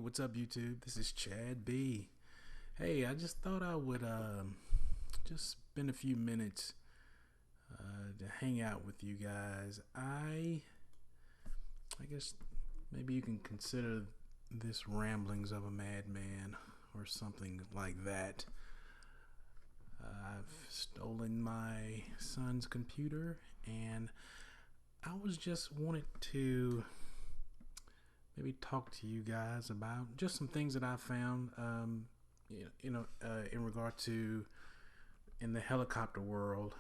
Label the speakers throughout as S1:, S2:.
S1: What's up, YouTube? This is Chad B. Hey, I just thought I would just spend a few minutes to hang out with you guys. I guess maybe you can consider this ramblings of a madman or something like that. I've stolen my son's computer, and I was just wanted to maybe talk to you guys about just some things that I found, in regard to in the helicopter world.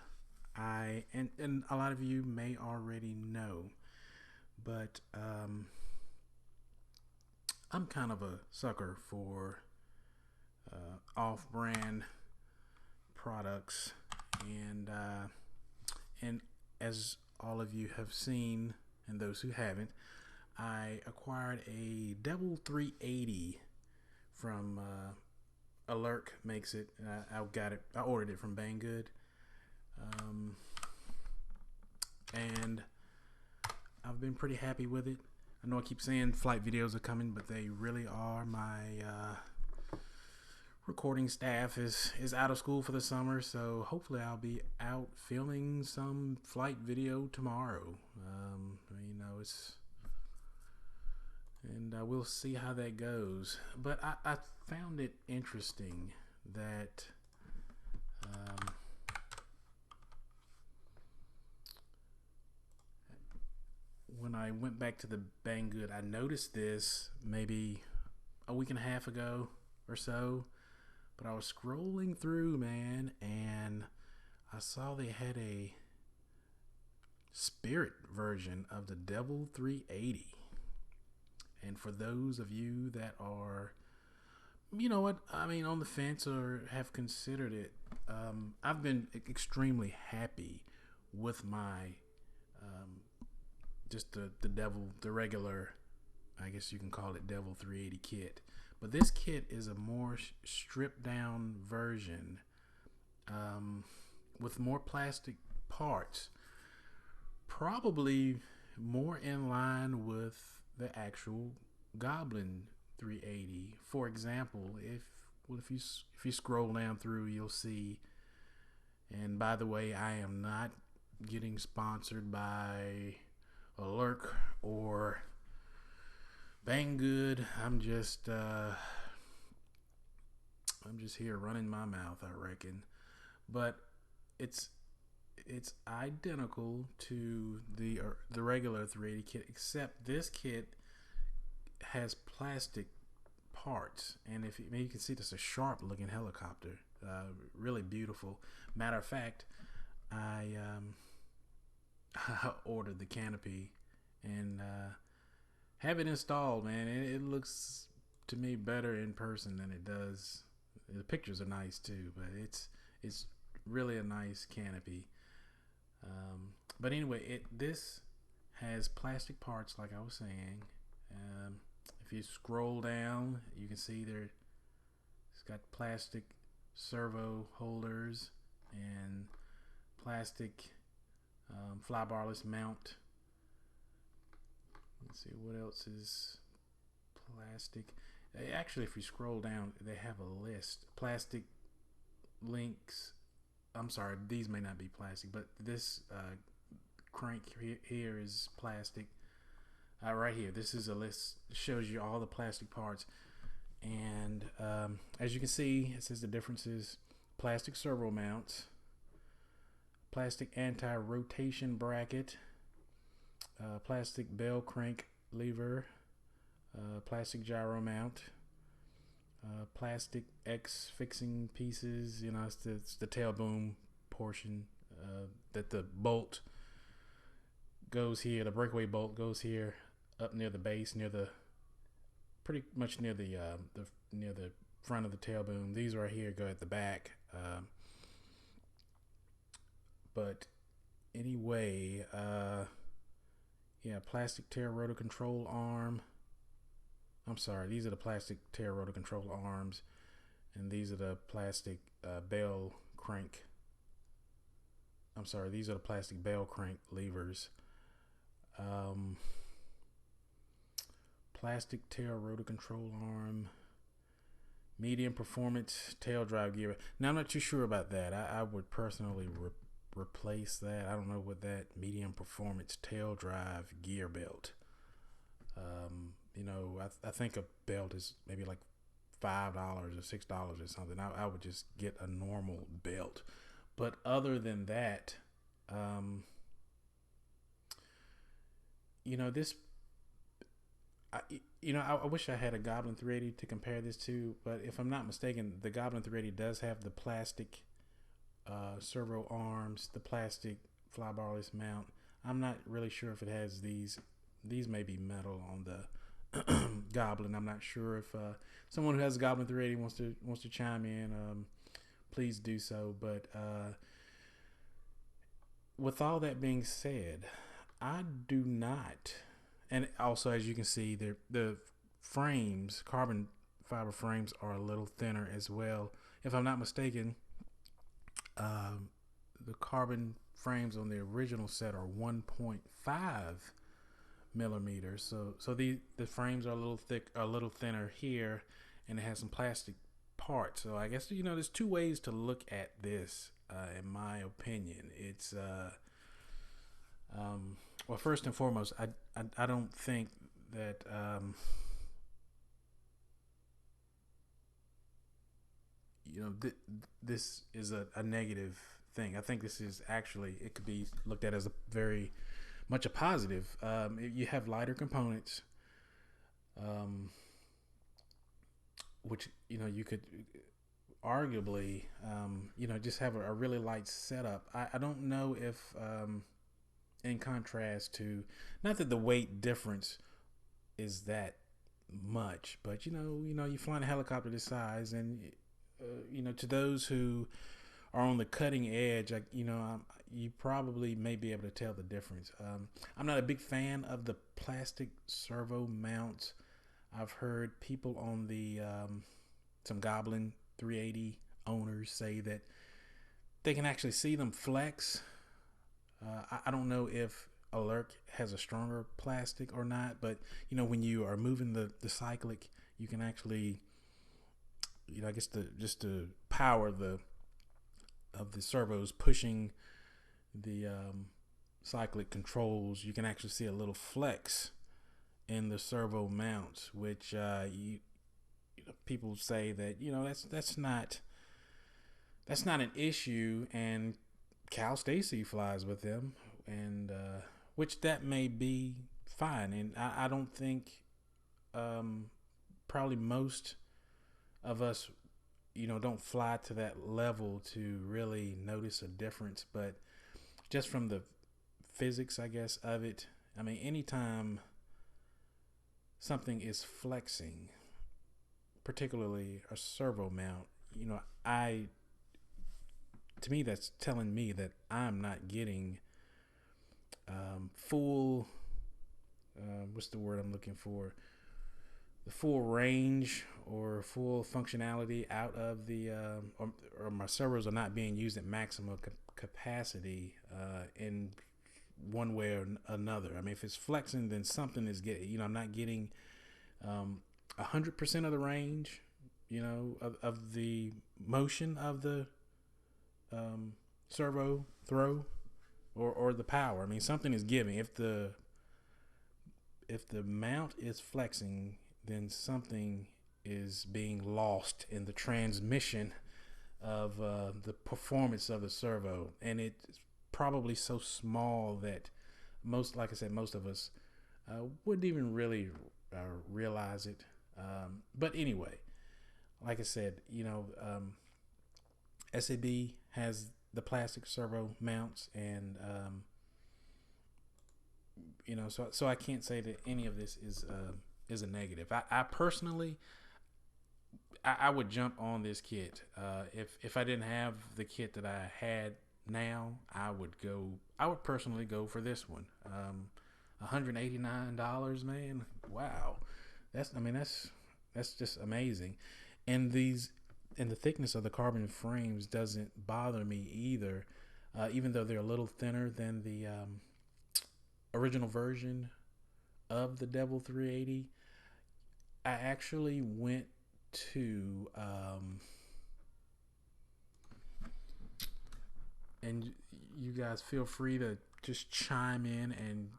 S1: And a lot of you may already know, but I'm kind of a sucker for off-brand products, and as all of you have seen, and those who haven't, I acquired a Devil 380 from Alert makes it. I got it. I ordered it from Banggood, and I've been pretty happy with it. I know I keep saying flight videos are coming, but they really are. My recording staff is out of school for the summer, so hopefully I'll be out filming some flight video tomorrow. It's and we'll see how that goes. But I found it interesting that when I went back to the Banggood, I noticed this maybe a week and a half ago or so. But I was scrolling through, man, and I saw they had a Spirit version of the Devil 380. And for those of you that are, on the fence or have considered it, I've been extremely happy with my, just the Devil, the regular, I guess you can call it Devil 380 kit. But this kit is a more stripped down version, with more plastic parts, probably more in line with the actual Goblin 380. For example, if you scroll down through, you'll see. And by the way, I am not getting sponsored by Alert or Banggood. I'm just here running my mouth, I reckon. But it's identical to the regular 380 kit, except this kit has plastic parts. And if you can see, this a sharp looking helicopter, really beautiful. Matter of fact, I ordered the canopy and have it installed, man. It looks to me better in person than it does. The pictures are nice too, but it's really a nice canopy. But anyway, this has plastic parts, like I was saying. If you scroll down, you can see there it's got plastic servo holders and plastic fly barless mount. Let's see what else is plastic. Actually, if you scroll down, they have a list. Plastic links. I'm sorry, these may not be plastic, but this crank here is plastic. Right here, this is a list. It shows you all the plastic parts. And as you can see, it says the differences: plastic servo mounts, plastic anti-rotation bracket, plastic bell crank lever, plastic gyro mount, plastic X fixing pieces. It's the tail boom portion, that the bolt goes here. The breakaway bolt goes here, up near the base, pretty much near the front of the tail boom. These right here go at the back. But anyway, plastic tail rotor control arm. I'm sorry, these are the plastic tail rotor control arms, and these are the plastic bell crank. I'm sorry, these are the plastic bell crank levers. plastic tail rotor control arm, medium performance tail drive gear. Now I'm not too sure about that. I would personally replace that. I don't know what that medium performance tail drive gear belt. I think a belt is maybe like $5 or $6 or something. I would just get a normal belt. But other than that, this I wish I had a Goblin 380 to compare this to, but if I'm not mistaken, the Goblin 380 does have the plastic servo arms, the plastic fly barless mount. I'm not really sure if it has these. These may be metal on the Goblin. I'm not sure if someone who has a Goblin 380 wants to chime in. Please do so. But with all that being said, I do not. And also, as you can see, the frames, carbon fiber frames, are a little thinner as well. If I'm not mistaken, the carbon frames on the original set are 1.5 millimeters. So the frames are a little thinner here, and it has some plastic parts. So I guess there's two ways to look at this. In my opinion, it's well, first and foremost, I don't think that this is a negative thing. I think this is actually, it could be looked at as a very much a positive. You have lighter components, which you could arguably just have a really light setup. I don't know if in contrast to, not that the weight difference is that much, but you flying a helicopter this size, and to those who are on the cutting edge, you probably may be able to tell the difference. I'm not a big fan of the plastic servo mounts. I've heard people on the some Goblin 380 owners say that they can actually see them flex. I don't know if Alert has a stronger plastic or not, but when you are moving the cyclic, you can actually, I guess just the power of the servos pushing the cyclic controls, you can actually see a little flex in the servo mounts, which people say that that's not an issue, and Cal Stacy flies with them, and which that may be fine. And I don't think probably most of us don't fly to that level to really notice a difference, but just from the physics, I guess, of it, I mean, anytime something is flexing, particularly a servo mount, to me, that's telling me that I'm not getting full, what's the word I'm looking for? The full range or full functionality out of the, or my servos are not being used at maximum capacity in one way or another. I mean, if it's flexing, then something is getting, I'm not getting 100% of the range, of the motion of the servo throw or the power. I mean, something is giving. If the mount is flexing, then something is being lost in the transmission of the performance of the servo, and it's probably so small that most of us wouldn't even really realize it. But anyway, like I said, SAB has the plastic servo mounts, and so I can't say that any of this is a negative. I personally, I would jump on this kit. If I didn't have the kit that I had now, I would personally go for this one. $189, man. Wow. That's just amazing. And the thickness of the carbon frames doesn't bother me either. Even though they're a little thinner than the original version of the Devil 380, I actually went to and you guys feel free to just chime in and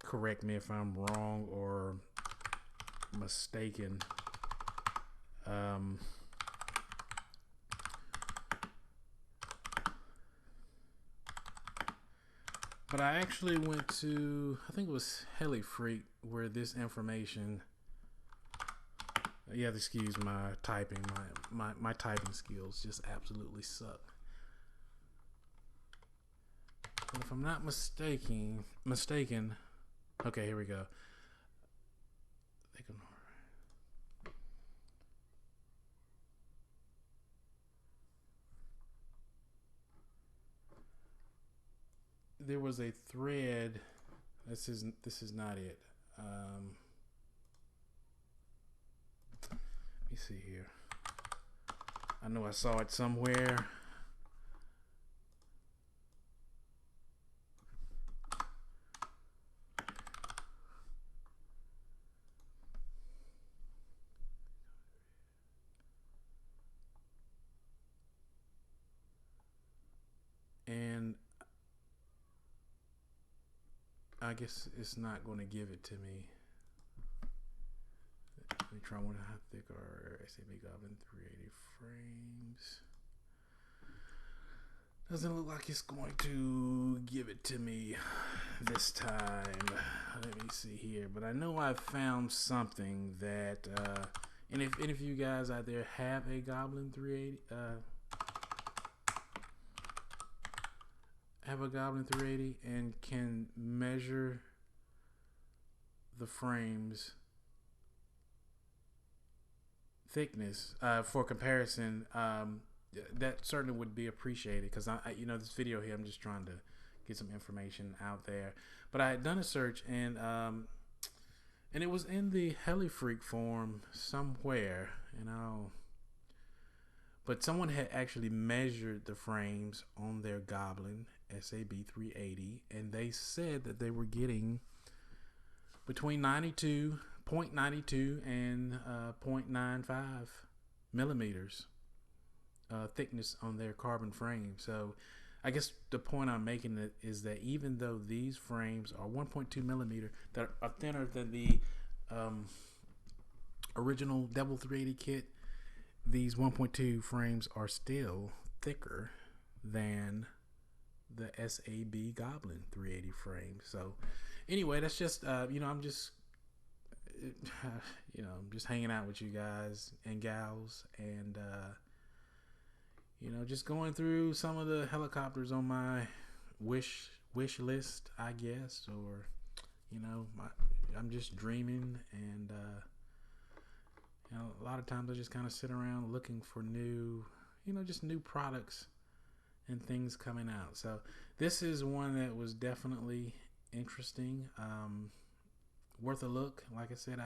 S1: correct me if I'm wrong or mistaken. Um, but I actually went to, I think it was Heli where this information. Yeah, excuse my typing. My typing skills just absolutely suck. But if I'm not mistaken, okay, here we go. There was a thread. This is not it. Let me see here. I know I saw it somewhere. And I guess it's not going to give it to me. Let me try one. How thick are SAB Goblin 380 frames? Doesn't look like it's going to give it to me this time. Let me see here. But I know I found something that, and if you guys out there have a Goblin 380, have a Goblin 380 and can measure the frames thickness for comparison, that certainly would be appreciated because this video here, I'm just trying to get some information out there. But I had done a search and it was in the Heli forum somewhere, but someone had actually measured the frames on their Goblin SAB 380, and they said that they were getting between 0.92 and 0.95 millimeters thickness on their carbon frame. So I guess the point I'm making is that even though these frames are 1.2 millimeter, that are thinner than the original Devil 380 kit, these 1.2 frames are still thicker than the SAB Goblin 380 frame. So anyway, that's just I'm just I'm just hanging out with you guys and gals, and just going through some of the helicopters on my wish list, I guess, or I'm just dreaming, and a lot of times I just kind of sit around looking for new, just new products and things coming out. So this is one that was definitely interesting, worth a look. Like I said,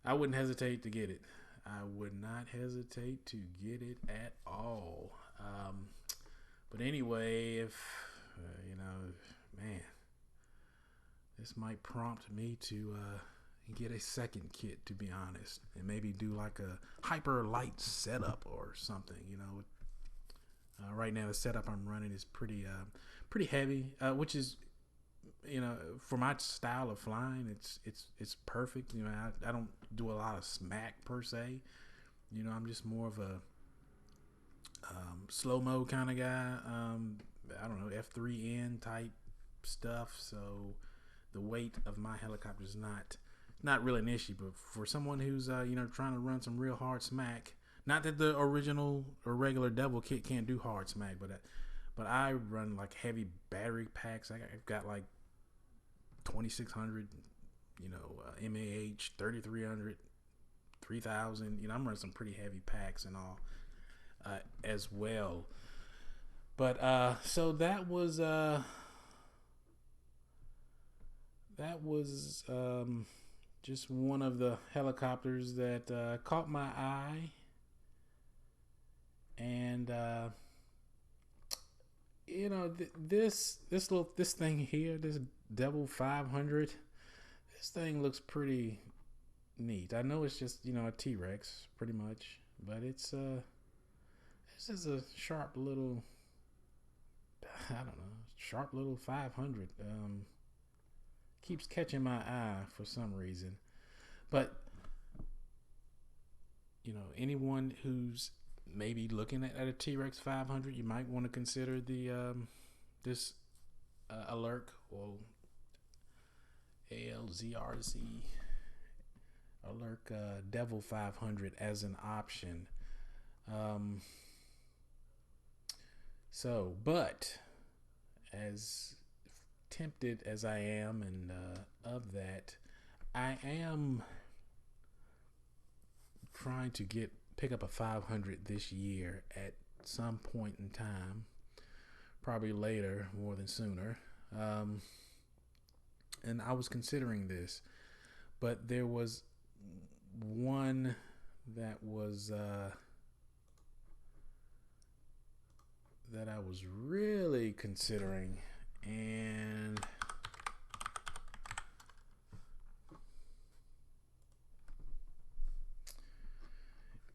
S1: I wouldn't hesitate to get it. I would not hesitate to get it at all. But anyway, if man, this might prompt me to get a second kit, to be honest, and maybe do like a hyper light setup or something. Right now the setup I'm running is pretty heavy, which is for my style of flying, it's perfect. I don't do a lot of smack per se. I'm just more of a slow mo kind of guy. I don't know, F3N type stuff. So the weight of my helicopter is not really an issue. But for someone who's trying to run some real hard smack, not that the original or regular Devil kit can't do hard smack, but I run like heavy battery packs. I've got like 2600, MAH, 3300, 3000. I'm running some pretty heavy packs and all as well. But so that was just one of the helicopters that caught my eye, and this thing here, this Devil 500, this thing looks pretty neat. I know it's just, a T-Rex pretty much, but this is a sharp little, I don't know, sharp little 500. Keeps catching my eye for some reason. But anyone who's maybe looking at a T-Rex 500, you might want to consider the this alert or ALZRZ alert Devil 500 as an option. But as tempted as I am, and of that, I am trying to pick up a 500 this year at some point in time, probably later more than sooner. And I was considering this, but there was one that was that I was really considering, and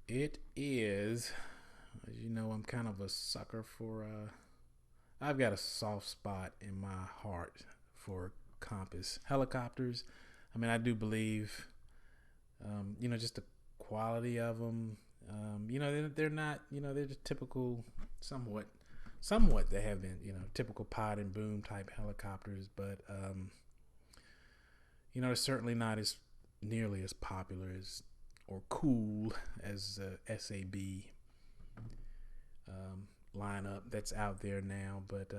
S1: it is, as you know, I'm kind of a sucker for I've got a soft spot in my heart for compass helicopters. I mean, I do believe just the quality of them. They're not, they're just typical, somewhat they have been, typical pod and boom type helicopters, but they're certainly not as nearly as popular as or cool as SAB lineup that's out there now. But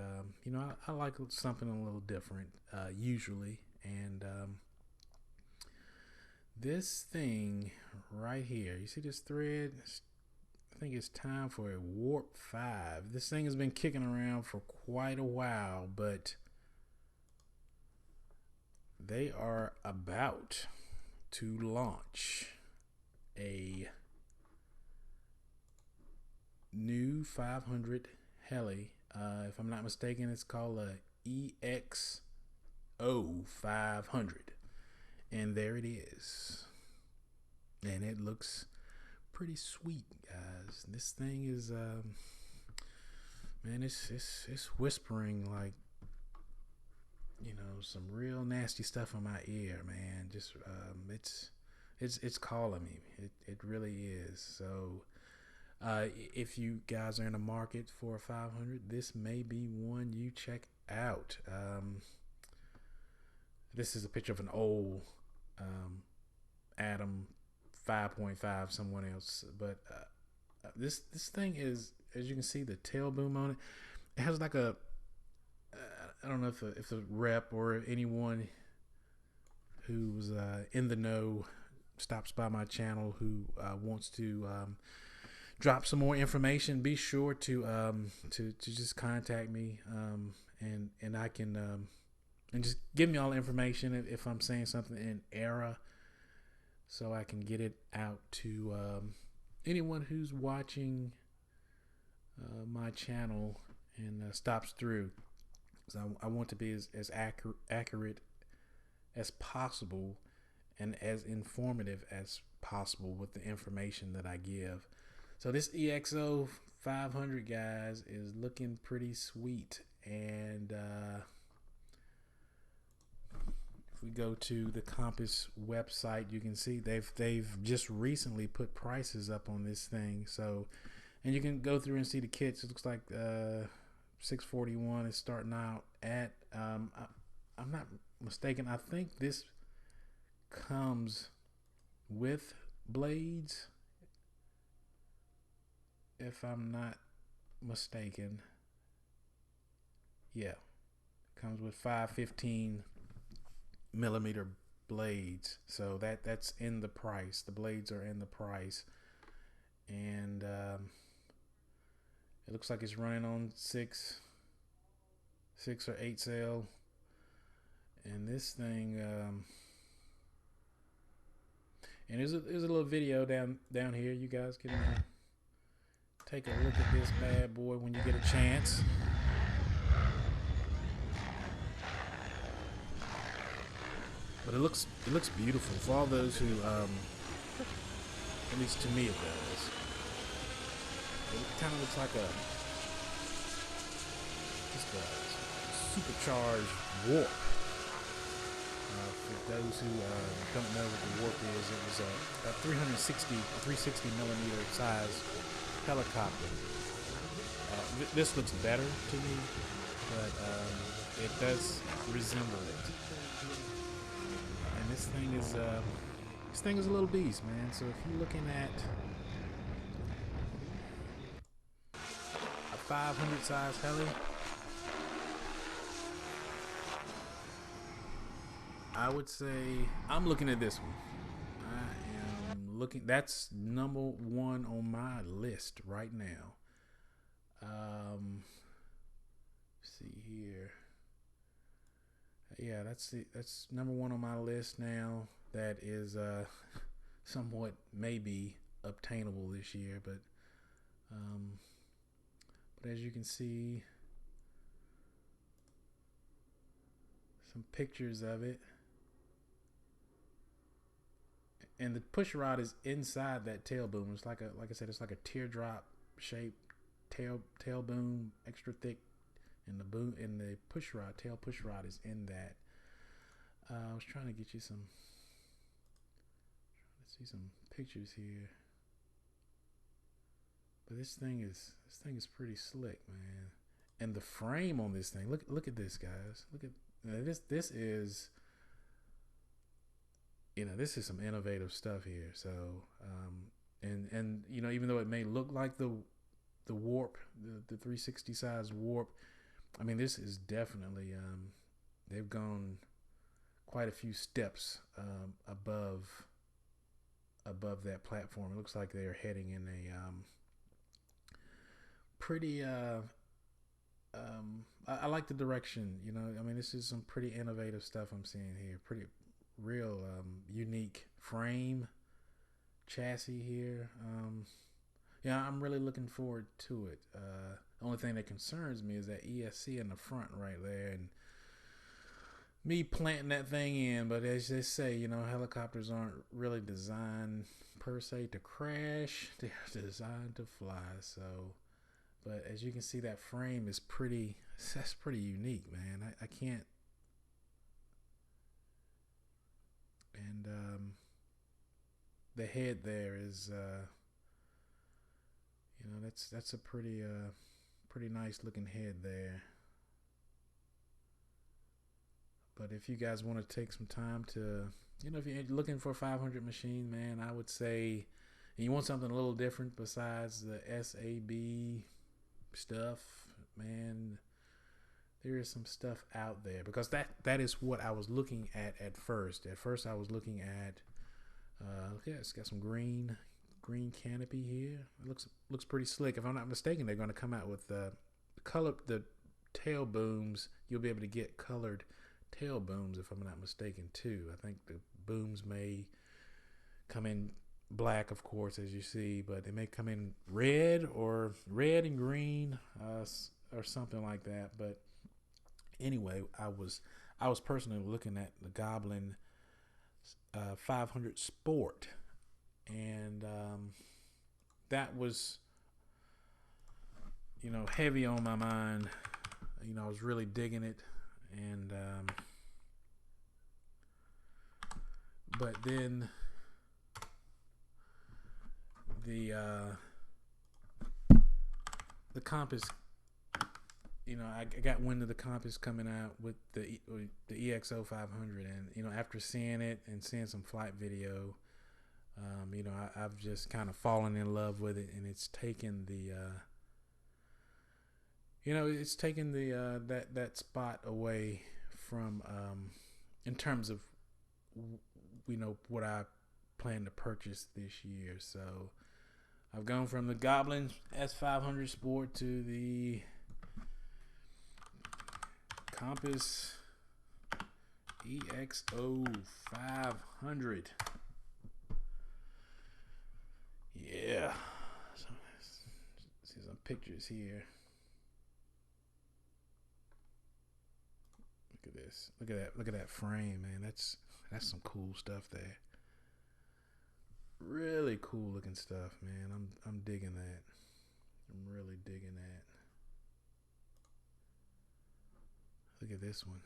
S1: I like something a little different usually, and this thing right here, you see this thread? I think it's time for a Warp 5. This thing has been kicking around for quite a while, but they are about to launch a new 500 heli. If I'm not mistaken, it's called a EXO 500. And there it is. And it looks pretty sweet, guys. This thing is man, it's whispering like some real nasty stuff in my ear, man. Just it's calling me. It really is. So if you guys are in the market for a 500, this may be one you check out. This is a picture of an old Adam 5.5, someone else, but this thing is, as you can see, the tail boom on it. It has like a I don't know if a rep or anyone who's in the know stops by my channel who wants to drop some more information. Be sure to just contact me, and I can and just give me all the information if I'm saying something in error, so I can get it out to anyone who's watching my channel and stops through. So I want to be as accurate as possible and as informative as possible with the information that I give. So this EXO 500, guys, is looking pretty sweet. And if we go to the Compass website, you can see they've just recently put prices up on this thing. So, and you can go through and see the kits. It looks like $641 is starting out at. I'm not mistaken, I think this comes with blades, if I'm not mistaken. Yeah, comes with 515 millimeter blades, so that's in the price. The blades are in the price, and it looks like it's running on 6 or 8 sale. And this thing, and there's a little video down here. You guys can take a look at this bad boy when you get a chance. But it looks beautiful for all those who at least to me it does. It kind of looks like a just a supercharged warp. For those who don't know what the warp is, it was a 360 millimeter size helicopter. This looks better to me, but it does resemble it. And this thing is a little beast, man. So if you're looking at a 500 size heli, I would say I'm looking at this one. I am looking. That's number one on my list right now. See here. Yeah, that's it. That's number one on my list now. That is somewhat maybe obtainable this year, but as you can see, some pictures of it. And the push rod is inside that tail boom. It's like I said, it's like a teardrop shaped tail boom, extra thick, and the push rod tail push rod is in that. I was trying to get you some. Let's see some pictures here. But this thing is pretty slick, man. And the frame on this thing. Look at this, guys. Look at this. This is. This is some innovative stuff here. So, and even though it may look like the warp, the 360 size warp, I mean, this is definitely they've gone quite a few steps above that platform. It looks like they're heading in a pretty. I like the direction. I mean, this is some pretty innovative stuff I'm seeing here. Pretty real unique frame chassis here. Yeah, I'm really looking forward to it. The only thing that concerns me is that ESC in the front right there, and me planting that thing in. But as they say, helicopters aren't really designed per se to crash. They're designed to fly. So, but as you can see, that frame is that's pretty unique, man. I can't. And the head there is, that's a pretty nice looking head there. But if you guys want to take some time to, if you're looking for a 500 machine, man, I would say, and you want something a little different besides the SAB stuff, man, there is some stuff out there, because that is what I was looking at first. At first, I was looking at, it's got some green canopy here. It looks pretty slick. If I'm not mistaken, they're going to come out with the tail booms. You'll be able to get colored tail booms, if I'm not mistaken, too. I think the booms may come in black, of course, as you see, but they may come in red and green, or something like that. But anyway, I was personally looking at the Goblin 500 Sport, and that was heavy on my mind. I was really digging it, and but then the Compass, I got wind of the Compass coming out with the EXO 500, and after seeing it and seeing some flight video, I've just kind of fallen in love with it, and it's taken that spot away from in terms of what I plan to purchase this year. So I've gone from the Goblin S500 Sport to the Compass EXO 500. Yeah. So, see some pictures here. Look at this. Look at that frame, man. That's That's some cool stuff there. Really cool looking stuff, man. I'm digging that. I'm really digging that. Look at this one.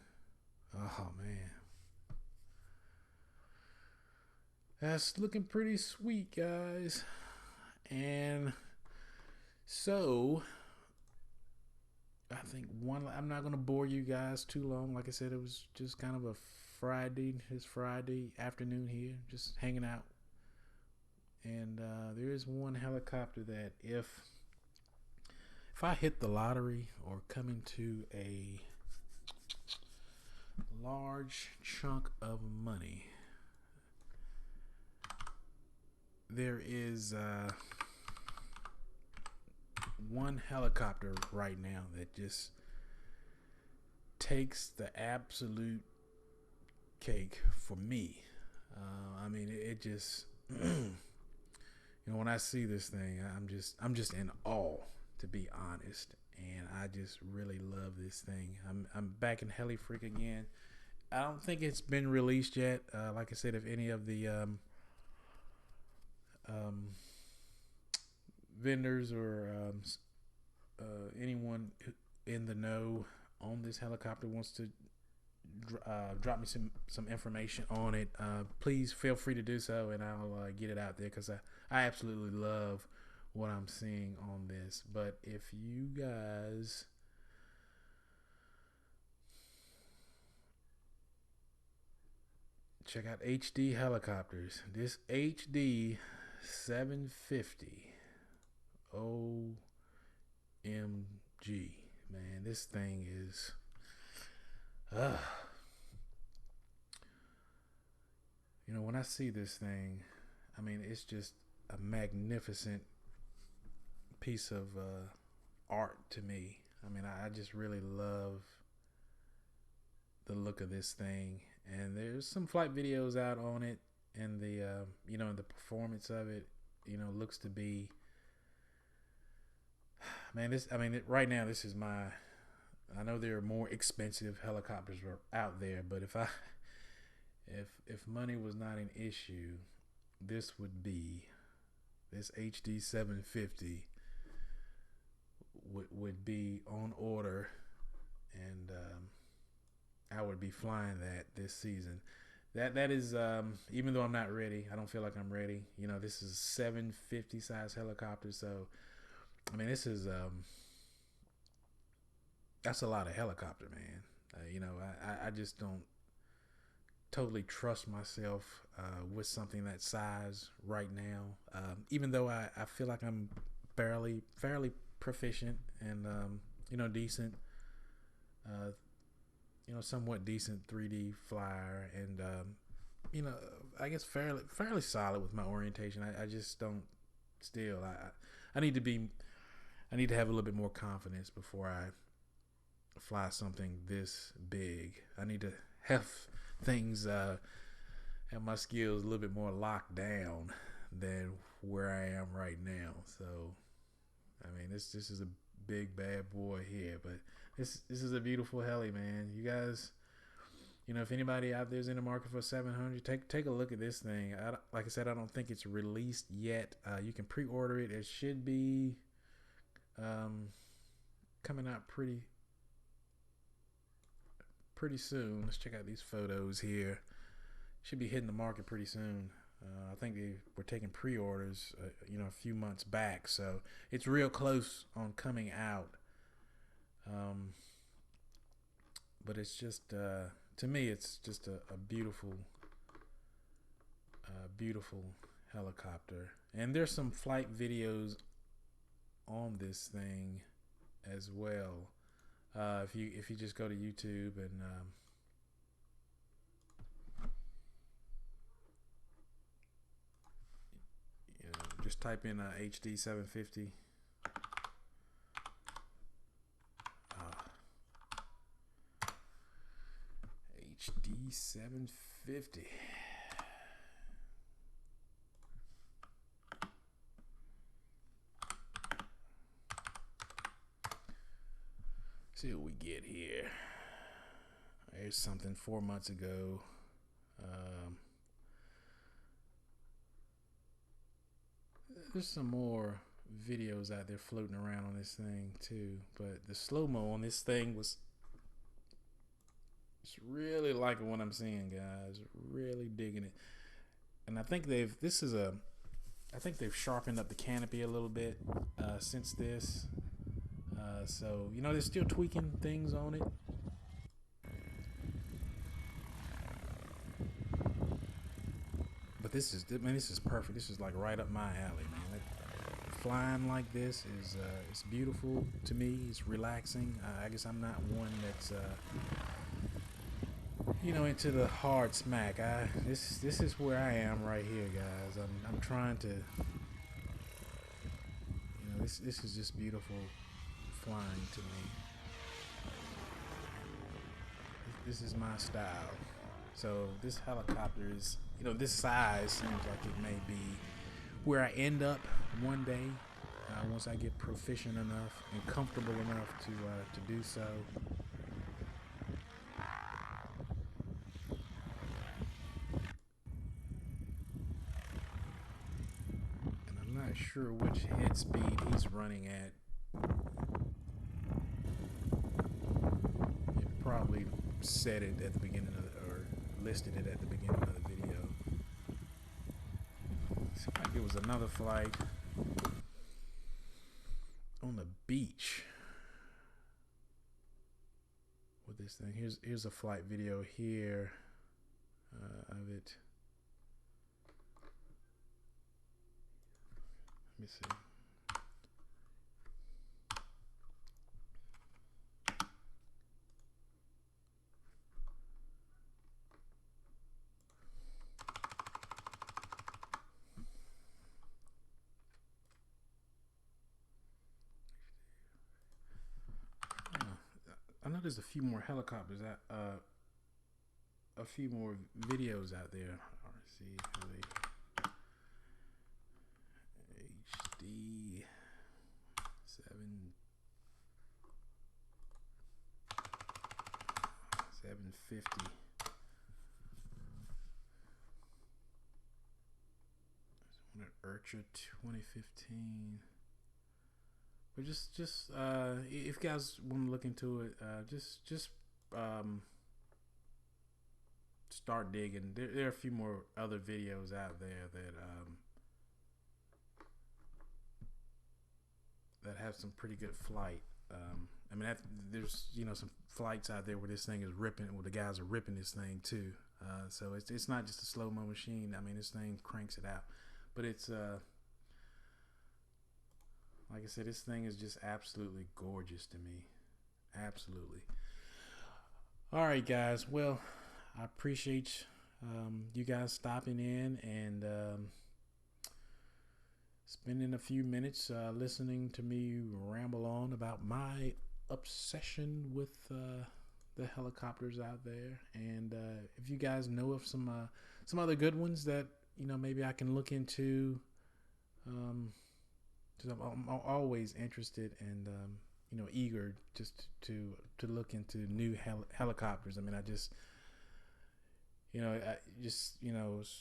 S1: Oh man. That's looking pretty sweet, guys. And so I think I'm not gonna bore you guys too long. Like I said, it was just kind of a Friday afternoon here, just hanging out. And there is one helicopter that if I hit the lottery or come into a large chunk of money, there is one helicopter right now that just takes the absolute cake for me. I mean, it just when I see this thing, I'm just in awe, to be honest. And I just really love this thing. I'm back in Heli Freak again. I don't think it's been released yet. Like I said, if any of the vendors or anyone in the know on this helicopter wants to drop me some information on it, please feel free to do so, and I'll get it out there, because I absolutely love what I'm seeing on this. But if you guys check out HD helicopters, this HD 750 OMG, man, this thing is when I see this thing, I mean, it's just a magnificent piece of art to me. I mean, I just really love the look of this thing, and there's some flight videos out on it, and the the performance of it, looks to be, man, right now, this is my, I know there are more expensive helicopters out there, but if money was not an issue, this HD 750 would be on order, and I would be flying that this season. That is, even though I'm not ready, I don't feel like I'm ready. This is a 750 size helicopter, so I mean, this is that's a lot of helicopter, man. I just don't totally trust myself with something that size right now. Even though I feel like I'm fairly proficient and decent, somewhat decent 3D flyer, and I guess fairly solid with my orientation. I just don't. Still, I need to have a little bit more confidence before I fly something this big. I need to have things, have my skills a little bit more locked down than where I am right now. So, I mean, this is a big bad boy here, but this is a beautiful heli, man. You guys, if anybody out there is in the market for 700, take a look at this thing. Like I said, I don't think it's released yet. You can pre-order it. It should be coming out pretty soon. Let's check out these photos here. Should be hitting the market pretty soon. I think they were taking pre-orders, a few months back, so it's real close on coming out. But it's just, to me, it's just a beautiful helicopter. And there's some flight videos on this thing as well. If you just go to YouTube and just type in HD 750. HD 750. See what we get here. There's something 4 months ago. Um, there's some more videos out there floating around on this thing too, but the slow mo on this thing was just really liking what I'm seeing, guys. Really digging it, and I think they've sharpened up the canopy a little bit since this. So they're still tweaking things on it. But this is perfect. This is like right up my alley, man. Flying like this is it's beautiful to me. It's relaxing. I guess I'm not one that's into the hard smack. This is where I am right here, guys. I'm trying to this is just beautiful flying to me. This is my style. So this helicopter is, this size seems like it may be where I end up one day once I get proficient enough and comfortable enough to do so. And I'm not sure which head speed he's running at. It probably said it at the beginning or listed it at the beginning of the video. Seemed like it was another flight on the beach with this thing. Here's a flight video here of it. Let me see. I know there's a few more helicopters a few more videos out there. RC Heli HD 750. There's one at Urcha 2015. But just if you guys want to look into it, just start digging. There are a few more other videos out there that have some pretty good flight. I mean, there's some flights out there where this thing is ripping, where the guys are ripping this thing too. So it's not just a slow mo machine. I mean, this thing cranks it out, but it's like I said, this thing is just absolutely gorgeous to me. Absolutely. All right, guys. Well, I appreciate you guys stopping in and spending a few minutes listening to me ramble on about my obsession with the helicopters out there. And if you guys know of some other good ones that maybe I can look into. I'm always interested and eager just to look into new helicopters. I mean, I just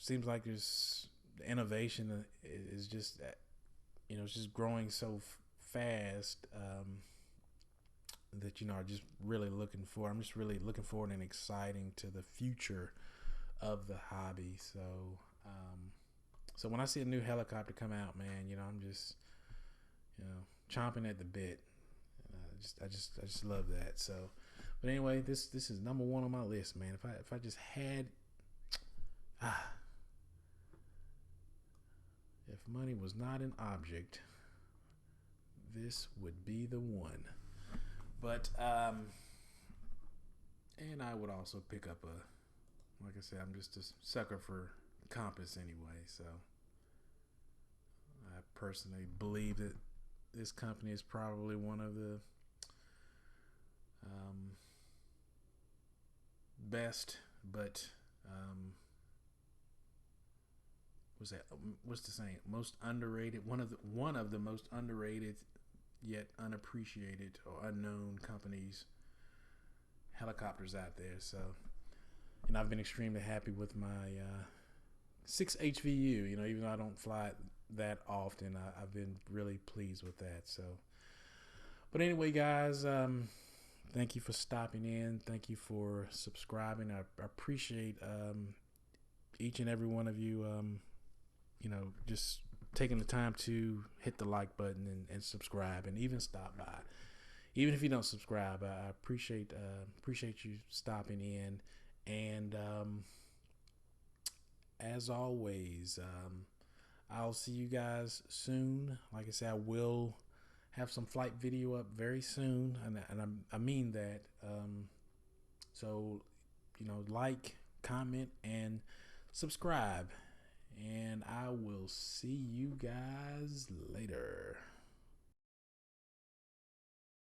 S1: seems like there's the innovation is just it's just growing so fast that I'm just really looking forward. I'm just really looking forward and exciting to the future of the hobby. So when I see a new helicopter come out, man, I'm just chomping at the bit. I just love that. So, but anyway, this is number one on my list, man. If I just had, if money was not an object, this would be the one. But and I would also pick up like I said, I'm just a sucker for Compass anyway. So I personally believe that this company is probably one of the best, but what's the saying? Most underrated. One of the most underrated yet unappreciated or unknown companies, helicopters out there. So and I've been extremely happy with my 6 HVU. You know, even though I don't fly it that often, I've been really pleased with that. So, but anyway, guys, thank you for stopping in. Thank you for subscribing. I appreciate each and every one of you. You know, just taking the time to hit the like button and subscribe, and even stop by. Even if you don't subscribe, I appreciate you stopping in. And as always, I'll see you guys soon. Like I said, I will have some flight video up very soon, and I mean that. So, you know, like, comment, and subscribe. And I will see you guys later.